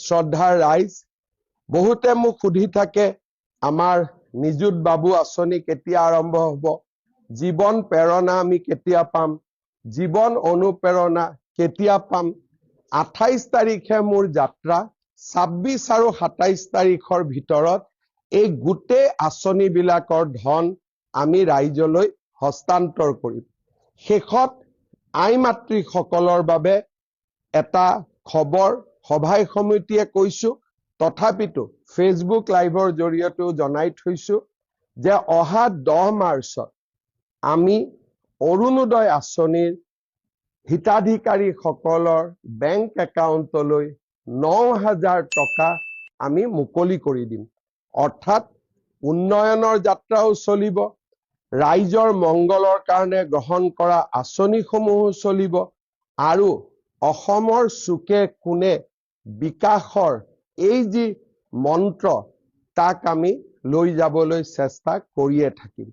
শ্ৰদ্ধাৰ ৰাইজ, বহুতে মোক সুধি থাকে আমাৰ নিযুত বাবু আঁচনি কেতিয়া আৰম্ভ হ'ব, জীৱন প্ৰেৰণা আমি কেতিয়া পাম, জীৱন অনুপ্ৰেৰণা কেতিয়া পাম। 28 তাৰিখে মোৰ যাত্ৰা, 26 আৰু 27 তাৰিখৰ ভিতৰত এই গোটেই আঁচনিবিলাকৰ ধন আমি ৰাইজলৈ হস্তান্তৰ কৰিম। শেষত আই মাতৃসকলৰ বাবে এটা খবৰ সভাই সমিতিয়ে কৈছো, তথাপিতো ফেচবুক লাইভৰ জৰিয়তেও জনাই থৈছো যে অহা 10 মাৰ্চত আমি অৰুণোদয় আঁচনিৰ হিতাধিকাৰীসকলৰ বেংক একাউণ্টলৈ 9,000 টকা আমি মুকলি কৰি দিম। অৰ্থাৎ উন্নয়নৰ যাত্ৰাও চলিব, ৰাইজৰ মংগলৰ কাৰণে গ্ৰহণ কৰা আঁচনিসমূহো চলিব আৰু অসমৰ চুকে কোণে বিকাশৰ এই যি মন্ত্ৰ তাক আমি লৈ যাবলৈ চেষ্টা কৰিয়ে থাকিম।